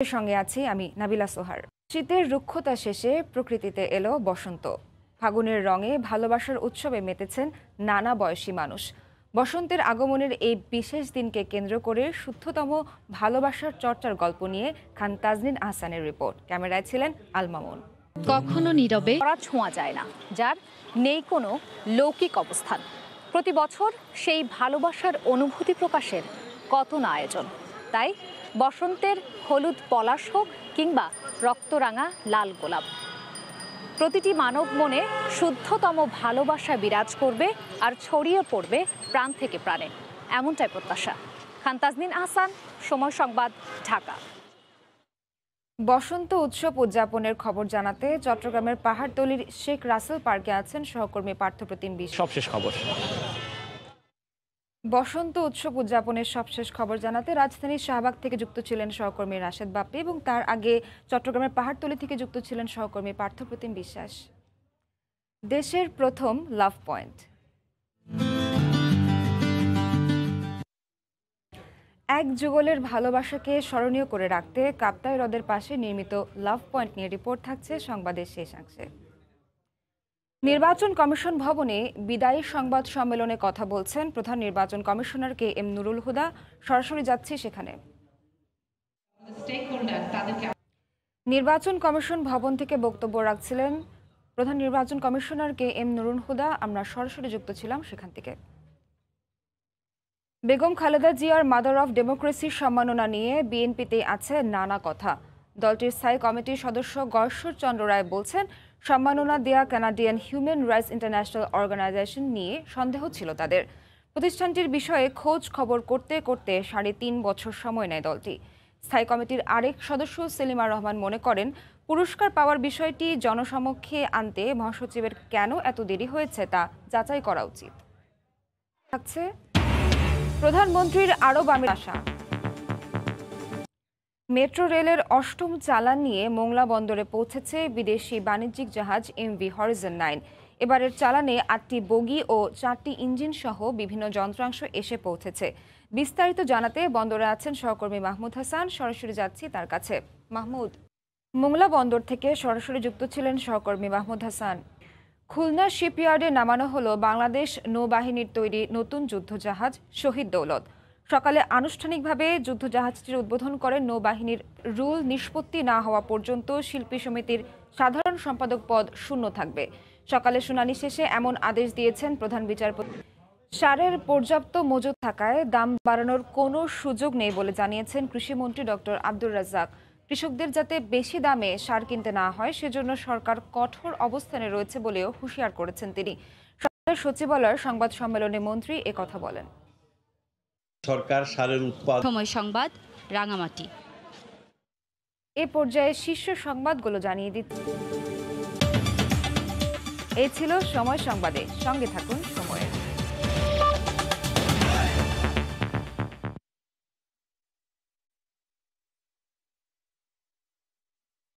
সঙ্গে আছি আমি নাবিলা সোহার। শীতের রুক্ষতা শেষে প্রকৃতিতে এলো বসন্ত। ফাগুনের রঙে ভালোবাসার উৎসবে মেতেছেন নানা বয়সী মানুষ। বসন্তের আগমনের এই বিশেষ দিনকে কেন্দ্র করে শুদ্ধতম ভালোবাসার চর্চার গল্প নিয়ে খান তাজনিন আহসানের রিপোর্ট। ক্যামেরায় ছিলেন আল মামুন। কখনো নীরবে ছোঁয়া যায় না, যার নেই কোনো লৌকিক অবস্থান। প্রতি বছর সেই ভালোবাসার অনুভূতি প্রকাশের কত না আয়োজন। তাই বসন্তের হলুদ পলাশ হোক কিংবা রক্তরাঙা লাল গোলাপ, প্রতিটি মানব মনে শুদ্ধতম ভালোবাসা বিরাজ করবে আর ছড়িয়ে পড়বে প্রাণ থেকে প্রাণে, এমনটাই প্রত্যাশা। খান তাজনিন আহসান, সময় সংবাদ, ঢাকা। বসন্ত উৎসব উদযাপনের খবর জানাতে চট্টগ্রামের পাহাড়তলীর শেখ রাসেল পার্কে আছেন সহকর্মী পার্থপ্রতিম বিশ্বাস। সবশেষ খবর। বসন্ত উৎসব উদযাপনের সবশেষ খবর জানাতে রাজধানীর শাহবাগ থেকে যুক্ত ছিলেন সহকর্মী রাশেদ বাপ্পি এবং তার আগে চট্টগ্রামের পাহাড়তলী থেকে যুক্ত ছিলেন সহকর্মী পার্থপ্রতিম বিশ্বাস। দেশের প্রথম লাভ পয়েন্ট। এক যুগলের ভালোবাসাকে স্মরণীয় করে রাখতে কাপ্তাই হ্রদের পাশে নির্মিত লাভ পয়েন্ট নিয়ে রিপোর্ট থাকছে সংবাদের শেষাংশে। নির্বাচন কমিশন ভবনে বিদায়ী সংবাদ সম্মেলনে কথা বলছেন প্রধান নির্বাচন commissioner K M Nurul Huda. সরাসরি যাচ্ছি সেখানে। নির্বাচন কমিশন ভবন থেকে বক্তব্য রাখছিলেন প্রধান নির্বাচন commissioner K M Nurul Huda. আমরা সরাসরি যুক্ত ছিলাম সেখান থেকে। বেগম খালেদা জিয়ার মাদার অফ ডেমোক্রেসির সম্মাননা নিয়ে বিএনপিতে আছে নানা কথা। দলটির স্থায়ী কমিটির সদস্য গয়েশ্বর চন্দ্র রায় বলছেন, সম্মাননা দেয়া Canadian human rights international organisation নিয়ে সন্দেহ ছিল তাদের। প্রতিষ্ঠানটির বিষয়ে খোঁজ খবর করতে করতে 3.5 বছর সময় নেয় দলটি। স্থায়ী কমিটির আরেক সদস্য সেলিমা রহমান মনে করেন, পুরস্কার পাওয়ার বিষয়টি জনসমক্ষে আনতে মহাসচিবের কেন এত দেরি হয়েছে তা যাচাই করা উচিত। থাকছে প্রধানমন্ত্রীর আরব আমিরাতে আসা। মেট্রো রেলের 8ম চালান নিয়ে মোংলা বন্দরে পৌঁছেছে বিদেশি বাণিজ্যিক জাহাজ এমভি হরাইজন 9। এবারের চালানে 8টি বগি ও 4টি ইঞ্জিন সহ বিভিন্ন যন্ত্রাংশ এসে পৌঁছেছে। বিস্তারিত জানাতে বন্দরে আছেন সহকর্মী মাহমুদ হাসান। সরাসরি যাচ্ছি তার কাছে। মাহমুদ, মোংলা বন্দর থেকে সরাসরি যুক্ত ছিলেন সহকর্মী মাহমুদ হাসান। খুলনা শিপইয়ার্ডে নামানো হলো বাংলাদেশ নৌবাহিনীর তৈরি নতুন যুদ্ধজাহাজ শহীদ দৌলত। সকালে আনুষ্ঠানিকভাবে যুদ্ধজাহাজটির উদ্বোধন করেন নৌবাহিনীর। রুল নিষ্পত্তি না হওয়া পর্যন্ত শিল্পী সমিতির সাধারণ সম্পাদক পদ শূন্য থাকবে। সকালে শুনানি শেষে এমন আদেশ দিয়েছেন প্রধান বিচারপতি। সারের পর্যাপ্ত মজুদ থাকায় দাম বাড়ানোর কোনো সুযোগ নেই বলে জানিয়েছেন কৃষিমন্ত্রী ডক্টর আব্দুর রাজ্জাক। কৃষকদের যাতে বেশি দামে সার কিনতে না হয় সেজন্য সরকার কঠোর অবস্থানে রয়েছে বলেও হুঁশিয়ার করেছেন তিনি। সরকারের সচিবালয়ের সংবাদ সম্মেলনে মন্ত্রী একথা বলেন। সরকার সারের উৎপাদন। সময় সংবাদ, রাঙামাটি। এ পর্যায়ে শীর্ষ সংবাদগুলো জানিয়ে দিচ্ছি। এই ছিল সময় সংবাদে, সঙ্গে থাকুন।